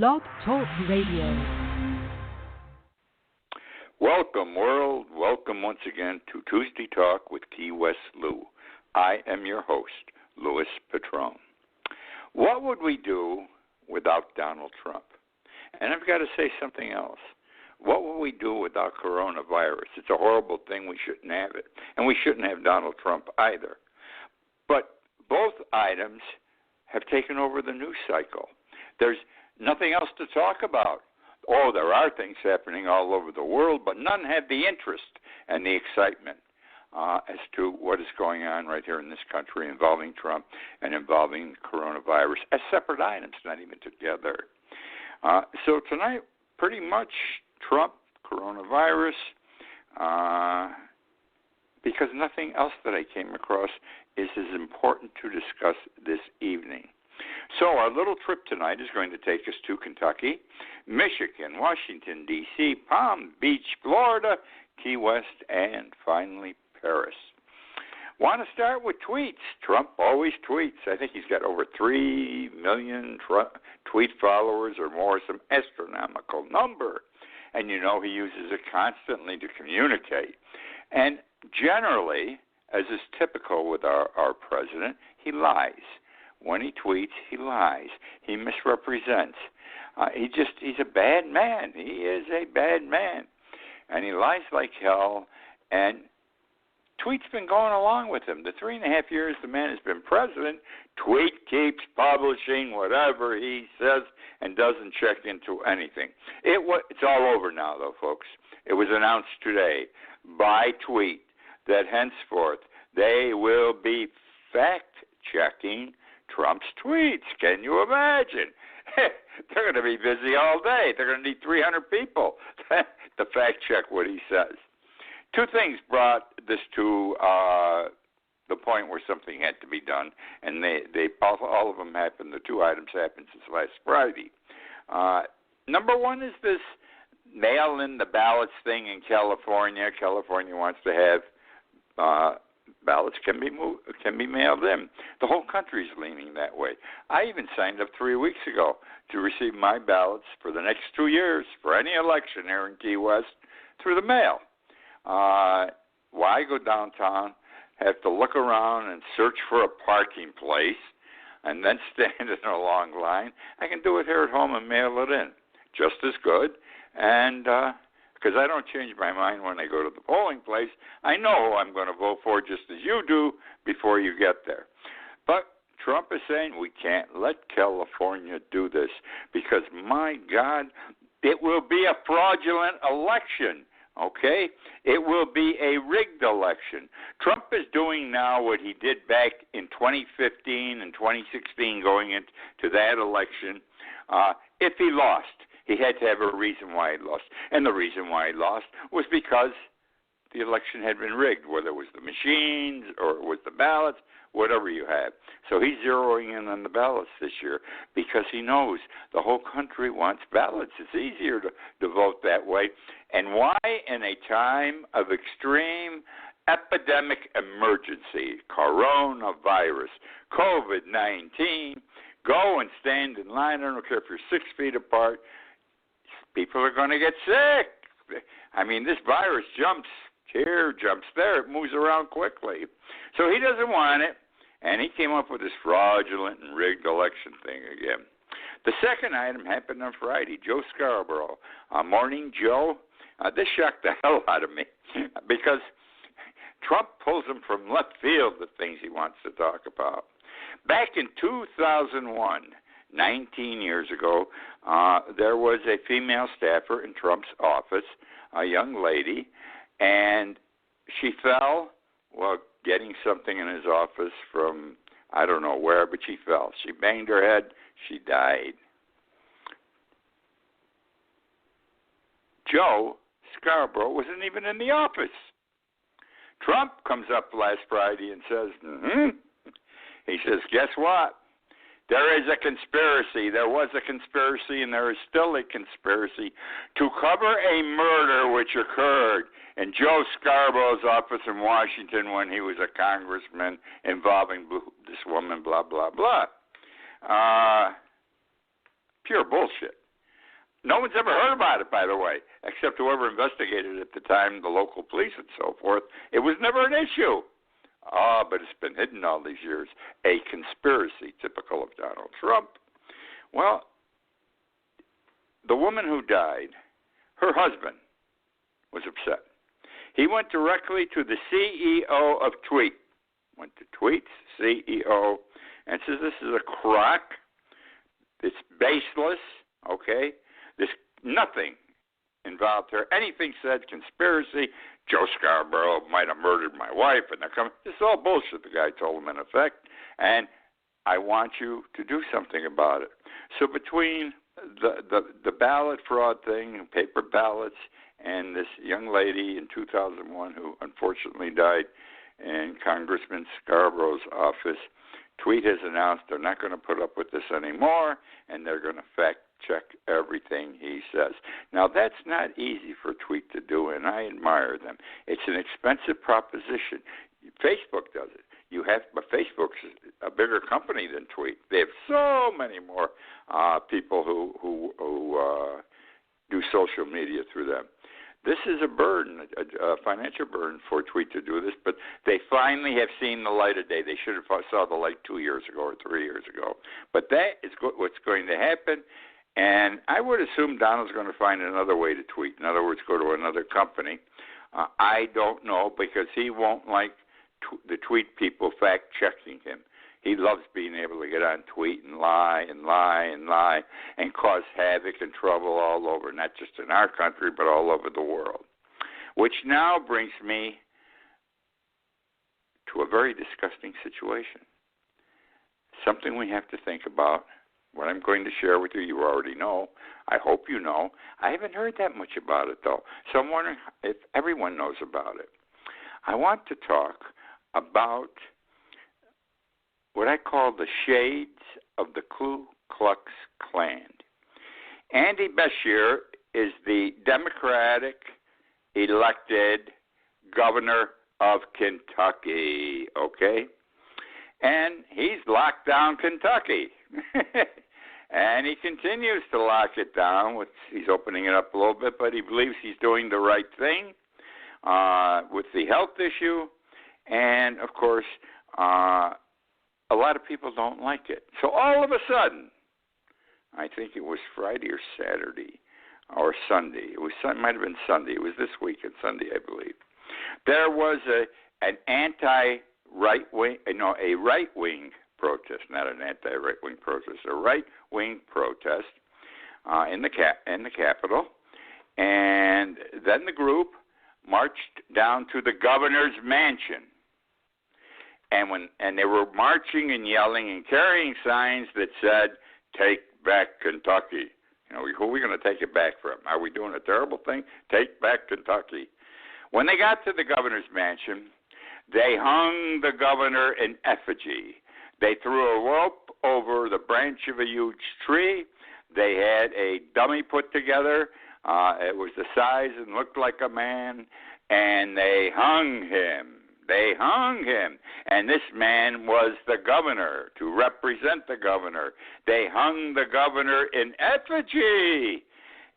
Blog Talk Radio. Welcome, world. Welcome once again to Tuesday Talk with Key West Lou. I am your host, Louis Patron. What would we do without Donald Trump? And I've got to say something else. What would we do without coronavirus? It's a horrible thing. We shouldn't have it. And we shouldn't have Donald Trump either. But both items have taken over the news cycle. There's nothing else to talk about. Oh, there are things happening all over the world, but none have the interest and the excitement as to what is going on right here in this country involving Trump and involving coronavirus as separate items, not even together. So tonight, pretty much Trump, coronavirus, because nothing else that I came across is as important to discuss this evening. So our little trip tonight is going to take us to Kentucky, Michigan, Washington, D.C., Palm Beach, Florida, Key West, and finally Paris. Want to start with tweets. Trump always tweets. I think he's got over 3 million tweet followers or more, some astronomical number. And you know he uses it constantly to communicate. And generally, as is typical with our president, he lies. When he tweets, he lies. He misrepresents. He's a bad man. He is a bad man. And he lies like hell. And Tweet's been going along with him. The 3.5 years the man has been president, Tweet keeps publishing whatever he says and doesn't check into anything. It's all over now, though, folks. It was announced today by Tweet that henceforth they will be fact-checking Trump's tweets. Can you imagine? They're going to be busy all day. They're going to need 300 people to fact-check what he says. Two things brought this to the point where something had to be done, and they all of them happened. The two items happened since last Friday. Number one is this mail-in the ballots thing in California. California wants to have ballots can be mailed in. The whole country is leaning that way. I even signed up 3 weeks ago to receive my ballots for the next 2 years for any election here in Key West through the mail. Why go downtown, have to look around and search for a parking place, and then stand in a long line? I can do it here at home and mail it in. Just as good. And because I don't change my mind when I go to the polling place, I know who I'm going to vote for just as you do before you get there. But Trump is saying we can't let California do this because, my God, it will be a fraudulent election. Okay? It will be a rigged election. Trump is doing now what he did back in 2015 and 2016 going into that election. If he lost, he had to have a reason why he lost. And the reason why he lost was because the election had been rigged, whether it was the machines or it was the ballots, whatever you have. So he's zeroing in on the ballots this year because he knows the whole country wants ballots. It's easier to vote that way. And why in a time of extreme epidemic emergency, coronavirus, COVID-19, go and stand in line. I don't care if you're 6 feet apart. People are going to get sick. I mean, this virus jumps here, jumps there. It moves around quickly. So he doesn't want it, and he came up with this fraudulent and rigged election thing again. The second item happened on Friday. Joe Scarborough, Morning Joe. This shocked the hell out of me because Trump pulls him from left field, the things he wants to talk about. Back in 2001, 19 years ago, there was a female staffer in Trump's office, a young lady, and she fell while getting something in his office from I don't know where, but she fell. She banged her head. She died. Joe Scarborough wasn't even in the office. Trump comes up last Friday and says, He says, guess what? There is a conspiracy. There was a conspiracy, and there is still a conspiracy to cover a murder which occurred in Joe Scarborough's office in Washington when he was a congressman involving this woman, blah, blah, blah. Pure bullshit. No one's ever heard about it, by the way, except whoever investigated it at the time, the local police and so forth. It was never an issue. But it's been hidden all these years. A conspiracy, typical of Donald Trump. Well, the woman who died, her husband was upset. He went directly to the CEO of Tweet. Went to Tweet's CEO and says, this is a crock. It's baseless, okay? There's nothing involved here. Anything said, conspiracy, Joe Scarborough might have murdered my wife, and they're coming. This is all bullshit, the guy told him in effect, and I want you to do something about it. So between the ballot fraud thing, paper ballots, and this young lady in 2001 who unfortunately died in Congressman Scarborough's office, Tweet has announced they're not going to put up with this anymore, and they're going to fact-check everything he says. Now, that's not easy for Tweet to do, and I admire them. It's an expensive proposition. Facebook does it. But Facebook's a bigger company than Tweet. They have so many more people who do social media through them. This is a burden, a financial burden for Tweet to do this, but they finally have seen the light of day. They should have saw the light 2 years ago or 3 years ago. But that is what's going to happen, and I would assume Donald's going to find another way to tweet. In other words, go to another company. I don't know, because he won't like the Tweet people fact-checking him. He loves being able to get on Tweet and lie and lie and lie and cause havoc and trouble all over, not just in our country, but all over the world. Which now brings me to a very disgusting situation. Something we have to think about. What I'm going to share with you already know. I hope you know. I haven't heard that much about it, though. So I'm wondering if everyone knows about it. I want to talk about what I call the shades of the Ku Klux Klan. Andy Beshear is the Democratic elected governor of Kentucky, okay? And he's locked down Kentucky. And he continues to lock it down. He's opening it up a little bit, but he believes he's doing the right thing with the health issue. And, of course, a lot of people don't like it. So all of a sudden, I think it was Friday or Saturday or Sunday. It might have been Sunday. It was this weekend, Sunday, I believe. There was a right-wing protest, not an anti-right-wing protest, a right-wing protest in the Capitol. And then the group marched down to the governor's mansion. And they were marching and yelling and carrying signs that said, "Take back Kentucky." You know, who are we going to take it back from? Are we doing a terrible thing? Take back Kentucky. When they got to the governor's mansion, they hung the governor in effigy. They threw a rope over the branch of a huge tree. They had a dummy put together. It was the size and looked like a man, and they hung him. They hung him, and this man was the governor, to represent the governor. They hung the governor in effigy.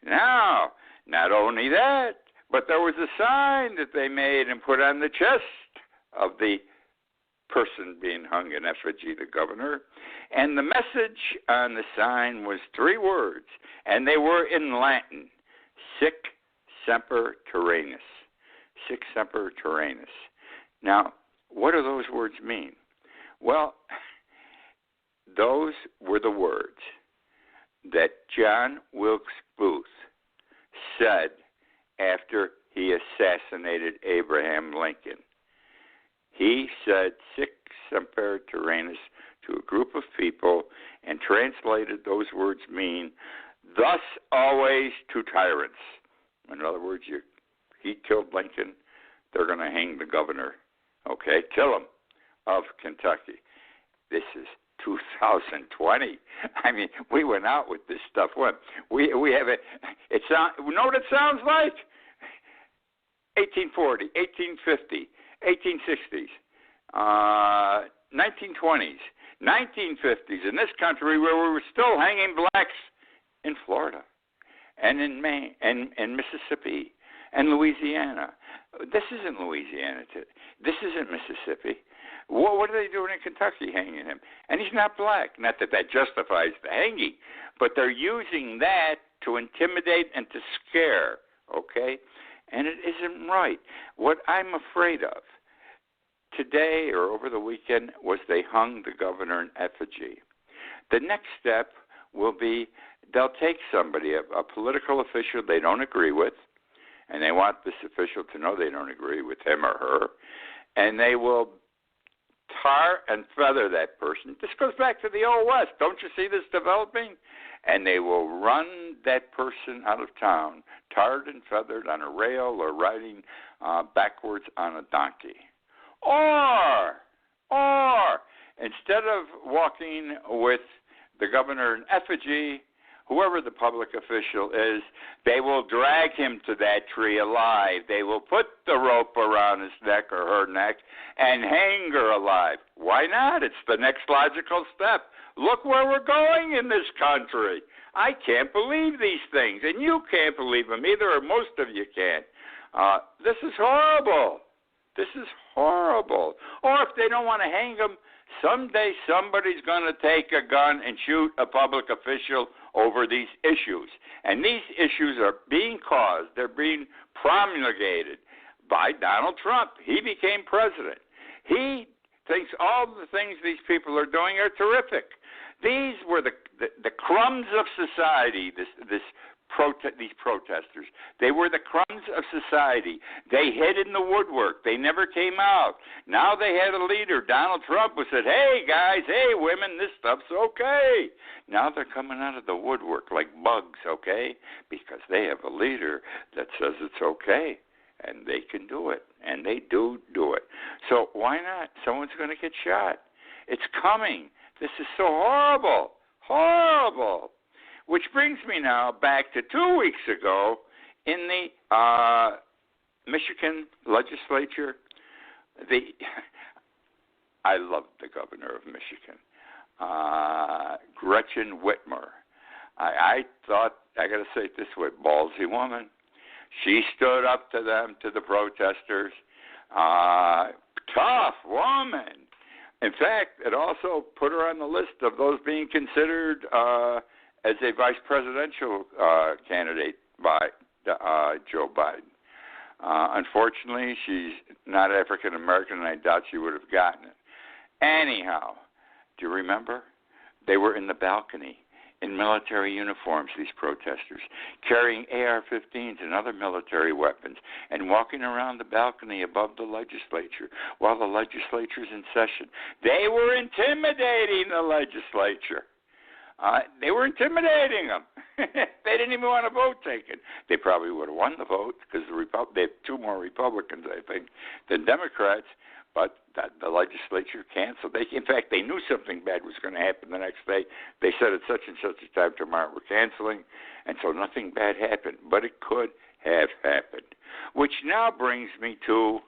Now, not only that, but there was a sign that they made and put on the chest of the person being hung in effigy, the governor. And the message on the sign was 3 words, and they were in Latin: Sic semper tyrannis. Sic semper tyrannis. Now, what do those words mean? Well, those were the words that John Wilkes Booth said after he assassinated Abraham Lincoln. He said "Sic semper tyrannis" to a group of people, and translated those words mean, "Thus always to tyrants." In other words, he killed Lincoln, they're going to hang the governor. Okay, kill him, of Kentucky. This is 2020. I mean, we went out with this stuff. What we have it. You know what it sounds like? 1840, 1850, 1860s, 1920s, 1950s. In this country, where we were still hanging blacks in Florida, and in Maine, and Mississippi, and Louisiana. This isn't Louisiana. This isn't Mississippi. What are they doing in Kentucky hanging him? And he's not black. Not that that justifies the hanging, but they're using that to intimidate and to scare, okay? And it isn't right. What I'm afraid of today or over the weekend was they hung the governor in effigy. The next step will be they'll take somebody, a political official they don't agree with, and they want this official to know they don't agree with him or her, and they will tar and feather that person. This goes back to the Old West. Don't you see this developing? And they will run that person out of town, tarred and feathered on a rail or riding backwards on a donkey. Or, instead of walking with the governor in effigy, whoever the public official is, they will drag him to that tree alive. They will put the rope around his neck or her neck and hang her alive. Why not? It's the next logical step. Look where we're going in this country. I can't believe these things, and you can't believe them either, or most of you can't. This is horrible. This is horrible. Or if they don't want to hang him, someday somebody's going to take a gun and shoot a public official over these issues. And these issues are being caused, they're being promulgated by Donald Trump. He became president. He thinks all the things these people are doing are terrific. These were the crumbs of society, these protesters. They were the crumbs of society. They hid in the woodwork. They never came out. Now they had a leader, Donald Trump, who said, hey, guys, hey, women, this stuff's okay. Now they're coming out of the woodwork like bugs, okay, because they have a leader that says it's okay, and they can do it, and they do it. So why not? Someone's going to get shot. It's coming. This is so horrible, horrible. Which brings me now back to 2 weeks ago in the Michigan legislature. I love the governor of Michigan, Gretchen Whitmer. I thought, I got to say it this way, ballsy woman. She stood up to them, to the protesters. Tough woman. In fact, it also put her on the list of those being considered as a vice presidential candidate by Joe Biden. Unfortunately, she's not African American, and I doubt she would have gotten it. Anyhow, do you remember? They were in the balcony in military uniforms, these protesters, carrying AR-15s and other military weapons, and walking around the balcony above the legislature while the legislature's in session. They were intimidating the legislature. They were intimidating them. They didn't even want a vote taken. They probably would have won the vote because they have two more Republicans, I think, than Democrats. But the legislature canceled. In fact, they knew something bad was going to happen the next day. They said at such and such a time tomorrow we're canceling, and so nothing bad happened. But it could have happened. Which now brings me to,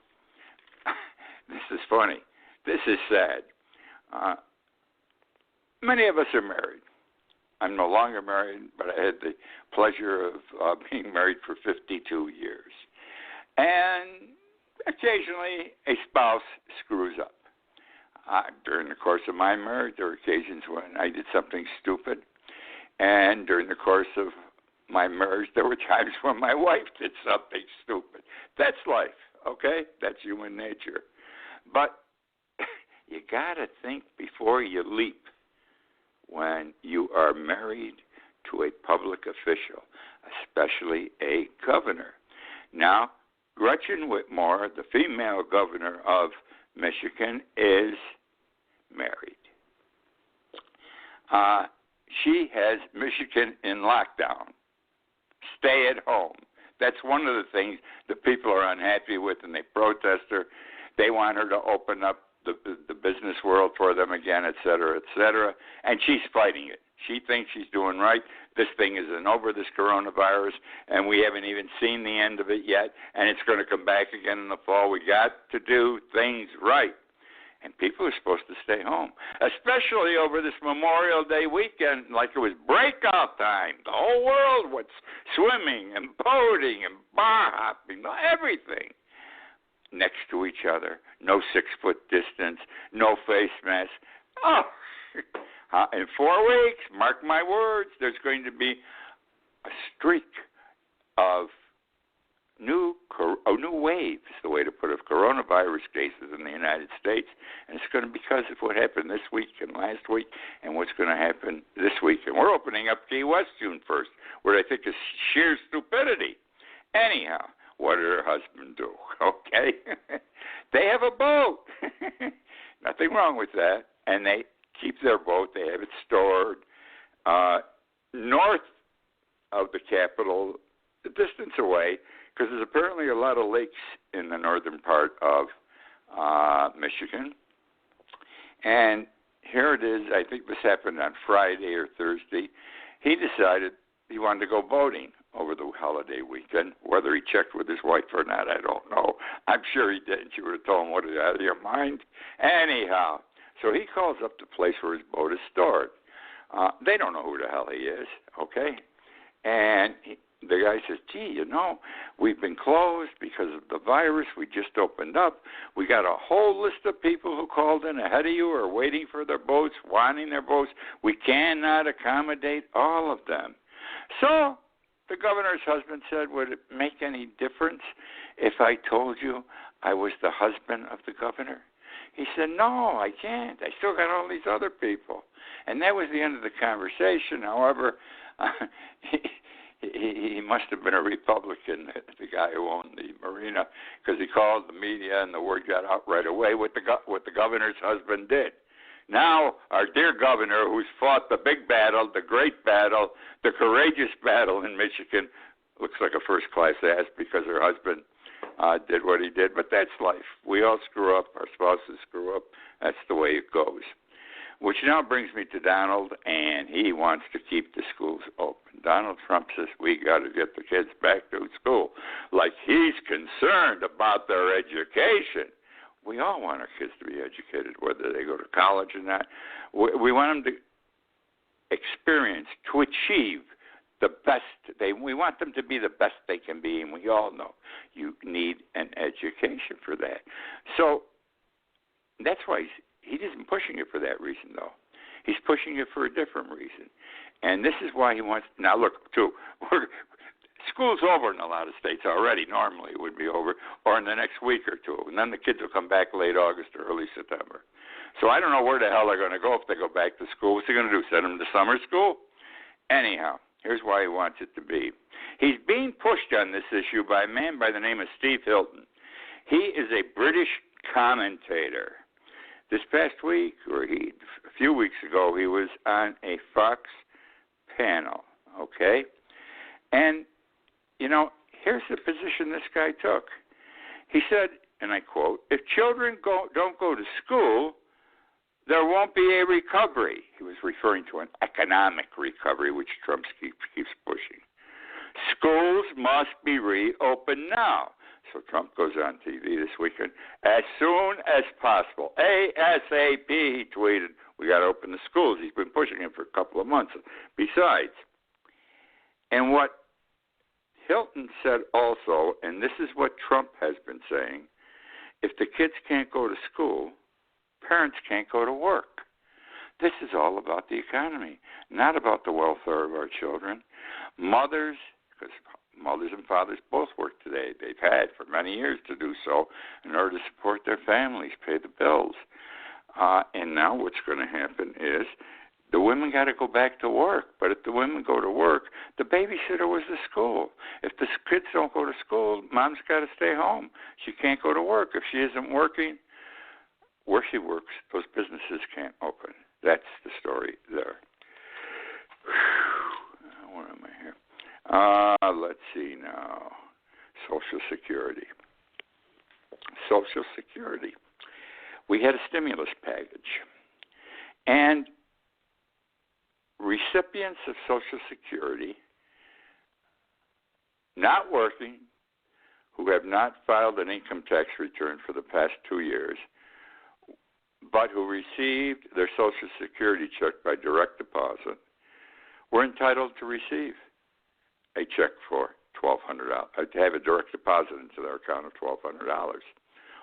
this is funny. This is sad. Many of us are married. I'm no longer married, but I had the pleasure of being married for 52 years. And occasionally a spouse screws up. During the course of my marriage, there were occasions when I did something stupid. And during the course of my marriage, there were times when my wife did something stupid. That's life, okay? That's human nature. But you got to think before you leap when you are married to a public official, especially a governor. Now, Gretchen Whitmer, the female governor of Michigan, is married. She has Michigan in lockdown. Stay at home. That's one of the things that people are unhappy with, and they protest her. They want her to open up the business world for them again, et cetera, and she's fighting it. She thinks she's doing right. This thing isn't over, this coronavirus, and we haven't even seen the end of it yet, and it's going to come back again in the fall. We got to do things right. And people are supposed to stay home, especially over this Memorial Day weekend, like it was breakout time. The whole world was swimming and boating and bar hopping, everything next to each other. No 6-foot distance, no face masks. Oh, in 4 weeks, mark my words, there's going to be a streak of new wave, is the way to put it, of coronavirus cases in the United States. And it's going to be because of what happened this week and last week and what's going to happen this week. And we're opening up Key West June 1st, where I think is sheer stupidity. Anyhow, what did her husband do? Okay? They have a boat. Nothing wrong with that. And they keep their boat. They have it stored north of the capital, a distance away, because there's apparently a lot of lakes in the northern part of Michigan. And here it is. I think this happened on Friday or Thursday. He decided he wanted to go boating over the holiday weekend. Whether he checked with his wife or not, I don't know. I'm sure he didn't. She would have told him, what, are you out of your mind? Anyhow, so he calls up the place where his boat is stored. They don't know who the hell he is, okay? And the guy says, gee, we've been closed because of the virus. We just opened up. We got a whole list of people who called in ahead of you are waiting for their boats, wanting their boats. We cannot accommodate all of them. So the governor's husband said, would it make any difference if I told you I was the husband of the governor? He said, no, I can't. I still got all these other people. And that was the end of the conversation. However, he must have been a Republican, the guy who owned the marina, because he called the media and the word got out right away what the governor's husband did. Now, our dear governor, who's fought the big battle, the great battle, the courageous battle in Michigan, looks like a first-class ass because her husband did what he did. But that's life. We all screw up. Our spouses screw up. That's the way it goes. Which now brings me to Donald, and he wants to keep the schools open. Donald Trump says we got to get the kids back to school, like he's concerned about their education. We all want our kids to be educated, whether they go to college or not. We want them to experience, to achieve the best. We want them to be the best they can be, and we all know you need an education for that. So that's why he isn't pushing it for that reason, though. He's pushing it for a different reason. And this is why he wants... Now, look, too, school's over in a lot of states already. Normally it would be over, or in the next week or two. And then the kids will come back late August or early September. So I don't know where the hell they're going to go if they go back to school. What's he going to do, send them to summer school? Anyhow, here's why he wants it to be. He's being pushed on this issue by a man by the name of Steve Hilton. He is a British commentator. This past week, a few weeks ago, he was on a Fox panel, okay? And, here's the position this guy took. He said, and I quote, if children don't go to school, there won't be a recovery. He was referring to an economic recovery, which Trump keeps pushing. Schools must be reopened now. So Trump goes on TV this weekend, as soon as possible. ASAP, he tweeted, we got to open the schools. He's been pushing it for a couple of months. Besides, and what Hilton said also, and this is what Trump has been saying, if the kids can't go to school, parents can't go to work. This is all about the economy, not about the welfare of our children. Mothers, because mothers and fathers both work today. They've had for many years to do so in order to support their families, pay the bills. And now what's going to happen is the women got to go back to work. But if the women go to work, the babysitter was the school. If the kids don't go to school, mom's got to stay home. She can't go to work. If she isn't working, where she works, those businesses can't open. That's the story there. Where am I here? Let's see now. Social Security. Social Security. We had a stimulus package. And recipients of Social Security not working, who have not filed an income tax return for the past 2 years, but who received their Social Security check by direct deposit were entitled to receive a check for $1,200, to have a direct deposit into their account of $1,200.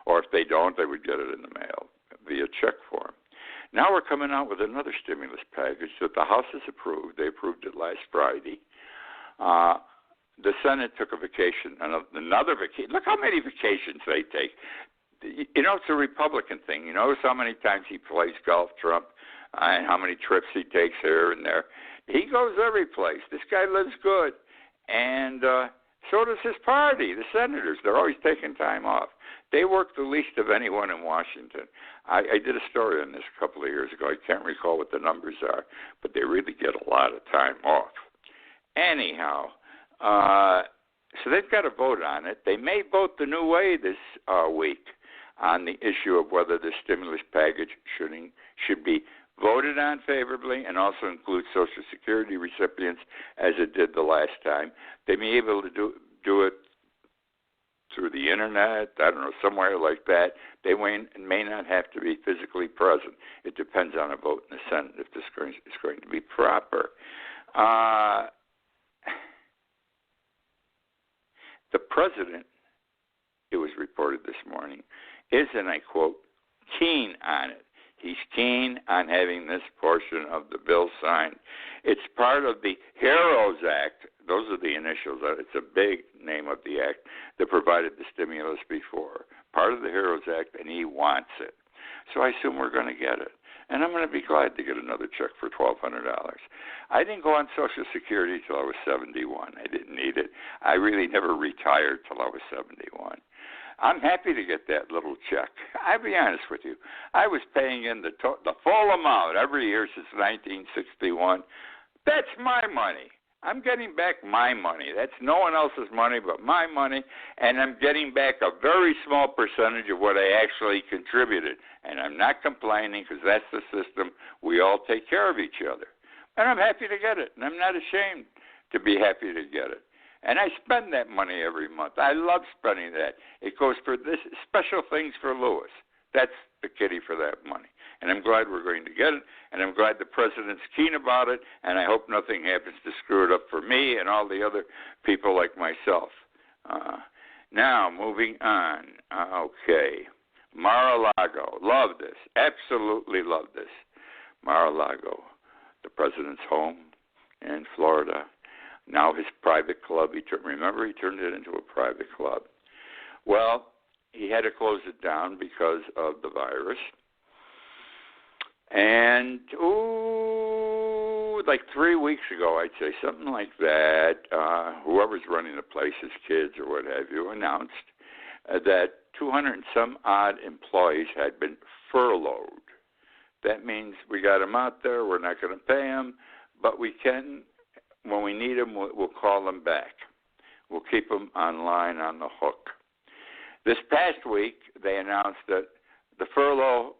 Or if they don't, they would get it in the mail via check form. Now we're coming out with another stimulus package that the House has approved. They approved it last Friday. The Senate took a vacation, another vacation. Look how many vacations they take. You know, it's a Republican thing. You notice how many times he plays golf, Trump, and how many trips he takes here and there. He goes every place. This guy lives good. And so does his party, the senators. They're always taking time off. They work the least of anyone in Washington. I did a story on this a couple of years ago. I can't recall what the numbers are, but they really get a lot of time off. Anyhow, so they've got to vote on it. They may vote the new way this week on the issue of whether the stimulus package should be voted on favorably and also include Social Security recipients as it did the last time. They may be able to do it through the internet, I don't know, somewhere like that. They may not have to be physically present. It depends on a vote in the Senate if this is going to be proper. The president, it was reported this morning, is, and I quote, keen on it. He's keen on having this portion of the bill signed. It's part of the HEROES Act. Those are the initials. It's a big name of the act that provided the stimulus before. Part of the HEROES Act, and he wants it. So I assume we're going to get it. And I'm going to be glad to get another check for $1,200. I didn't go on Social Security till I was 71. I didn't need it. I really never retired till I was 71. I'm happy to get that little check. I'll be honest with you. I was paying in the full amount every year since 1961. That's my money. I'm getting back my money. That's no one else's money but my money, and I'm getting back a very small percentage of what I actually contributed. And I'm not complaining because that's the system. We all take care of each other. And I'm happy to get it, and I'm not ashamed to be happy to get it. And I spend that money every month. I love spending that. It goes for this special things for Lewis. That's the kitty for that money. And I'm glad we're going to get it, and I'm glad the president's keen about it, and I hope nothing happens to screw it up for me and all the other people like myself. Now, moving on. Okay. Mar-a-Lago. Love this. Absolutely love this. Mar-a-Lago, the president's home in Florida. Now his private club, remember he turned it into a private club. Well, he had to close it down because of the virus. And, like 3 weeks ago, I'd say, something like that, whoever's running the place, his kids or what have you, announced that 200 and some odd employees had been furloughed. That means we got them out there, we're not going to pay them, but we can, when we need them, we'll call them back. We'll keep them online on the hook. This past week, they announced that the furlough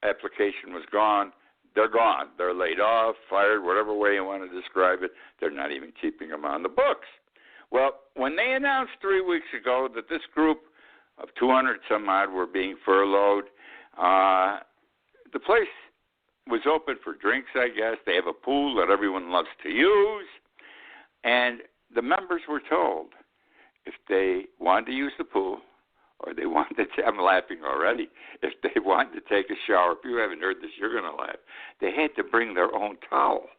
application was gone. They're gone. They're laid off, fired, whatever way you want to describe it. They're not even keeping them on the books. Well, when they announced 3 weeks ago that this group of 200 some odd were being furloughed, the place was open for drinks, I guess. They have a pool that everyone loves to use. And the members were told if they wanted to use the pool, or they wanted to, I'm laughing already, if they wanted to take a shower, if you haven't heard this, you're going to laugh, they had to bring their own towel.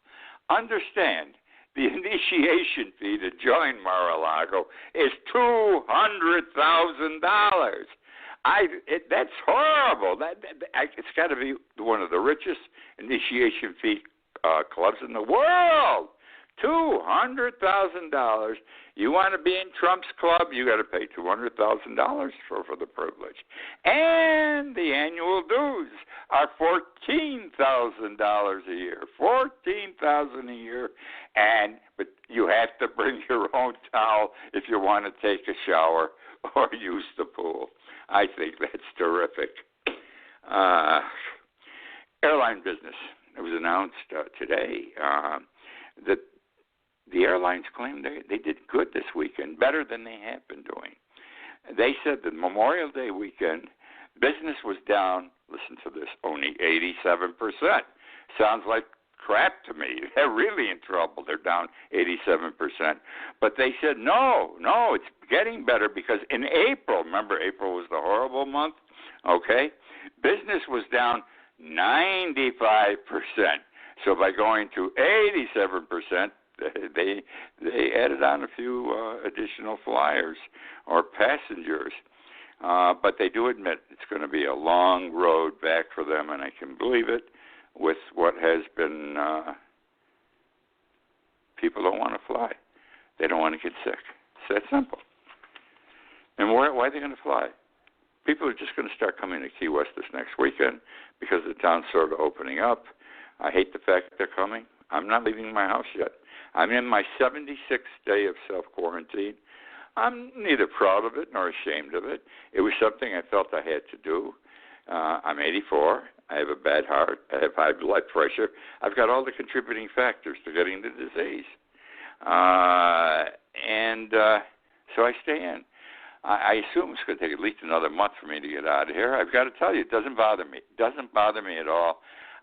Understand, the initiation fee to join Mar-a-Lago is $200,000. That's horrible. It's got to be one of the richest initiation fee clubs in the world. $200,000. You want to be in Trump's club, you got to pay $200,000 for the privilege. And the annual dues are $14,000 a year. $14,000 a year. But you have to bring your own towel if you want to take a shower or use the pool. I think that's terrific. Airline business. It was announced today that the airlines claimed they did good this weekend, better than they have been doing. They said that Memorial Day weekend, Business was down, listen to this, only 87%. Sounds like crap to me. They're really in trouble. They're down 87%. But they said, no, it's getting better because in April, remember April was the horrible month, okay? Business was down 95%. So by going to 87%, they added on a few additional flyers or passengers. But they do admit it's going to be a long road back for them, and I can believe it with what has been, people don't want to fly. They don't want to get sick. It's that simple. And why are they going to fly? People are just going to start coming to Key West this next weekend because the town's sort of opening up. I hate the fact they're coming. I'm not leaving my house yet. I'm in my 76th day of self-quarantine. I'm neither proud of it nor ashamed of it. It was something I felt I had to do. I'm 84. I have a bad heart. I have high blood pressure. I've got all the contributing factors to getting the disease. So I stay in. I assume it's going to take at least another month for me to get out of here. I've got to tell you, it doesn't bother me. It doesn't bother me at all.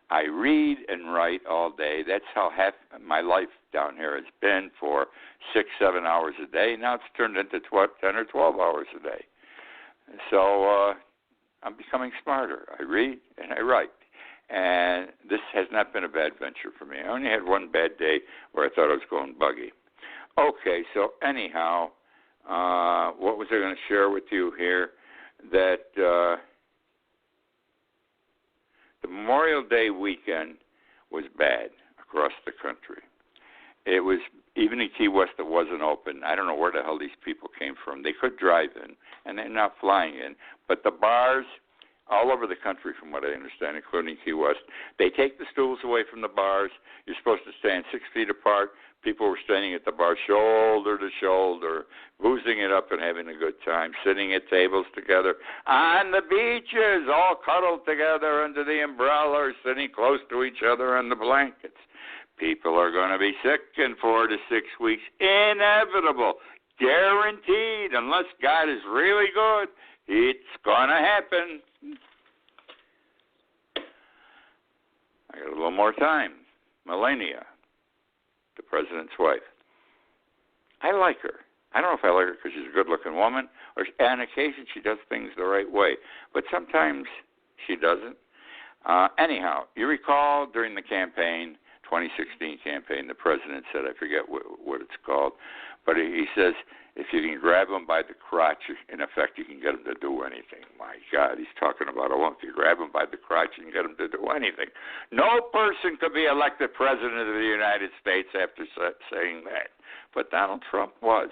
I read and write all day. That's how half my life down here has been for 6-7 hours a day. Now it's turned into 10 or 12 hours a day. So I'm becoming smarter. I read and I write. And this has not been a bad venture for me. I only had one bad day where I thought I was going buggy. Okay, so anyhow, what was I going to share with you here? That the Memorial Day weekend was bad across the country. It was, even in Key West, it wasn't open. I don't know where the hell these people came from. They could drive in, and they're not flying in. But the bars, all over the country, from what I understand, including Key West, they take the stools away from the bars. You're supposed to stand 6 feet apart. People were standing at the bar shoulder to shoulder, boozing it up and having a good time, sitting at tables together on the beaches, all cuddled together under the umbrella or sitting close to each other on the blankets. People are going to be sick in 4 to 6 weeks. Inevitable. Guaranteed. Unless God is really good, it's going to happen. I got a little more time. Melania, the president's wife. I like her. I don't know if I like her because she's a good-looking woman, or on occasion she does things the right way, but sometimes she doesn't. Anyhow, you recall during the campaign, 2016 campaign, the president said, I forget what it's called, but he says, if you can grab him by the crotch, in effect, you can get him to do anything. My God, he's talking about a woman. If you grab him by the crotch, you can get him to do anything. No person could be elected president of the United States after saying that. But Donald Trump was.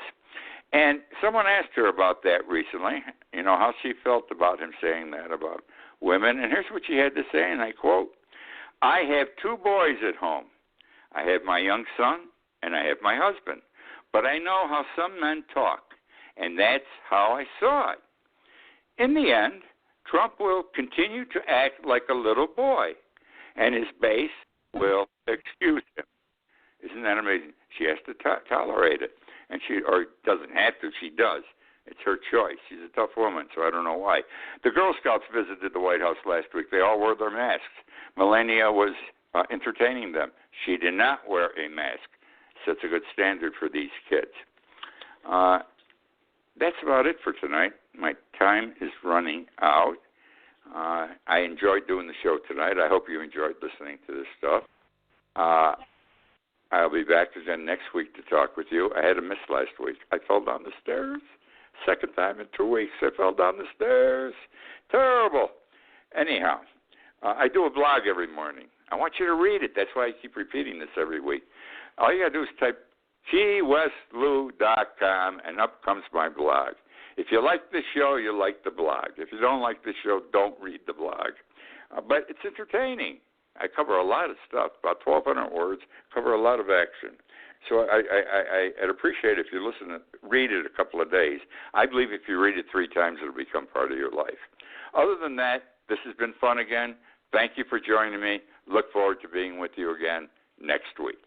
And someone asked her about that recently, you know, how she felt about him saying that about women. And here's what she had to say, and I quote, I have 2 boys at home. I have my young son, and I have my husband. But I know how some men talk, and that's how I saw it. In the end, Trump will continue to act like a little boy, and his base will excuse him. Isn't that amazing? She has to tolerate it, and she, or doesn't have to, she does. It's her choice. She's a tough woman, so I don't know why. The Girl Scouts visited the White House last week. They all wore their masks. Melania was entertaining them. She did not wear a mask. Sets a good standard for these kids. That's about it for tonight. My time is running out. I enjoyed doing the show tonight. I hope you enjoyed listening to this stuff. I'll be back again next week to talk with you. I had a miss last week. I fell down the stairs. Second time in 2 weeks, I fell down the stairs. Terrible. Anyhow, I do a blog every morning. I want you to read it. That's why I keep repeating this every week. All you got to do is type keywestlou.com, and up comes my blog. If you like the show, you like the blog. If you don't like the show, don't read the blog. But it's entertaining. I cover a lot of stuff, about 1,200 words, cover a lot of action. So I'd appreciate it if you read it a couple of days. I believe if you read it 3 times, it'll become part of your life. Other than that, this has been fun again. Thank you for joining me. Look forward to being with you again next week.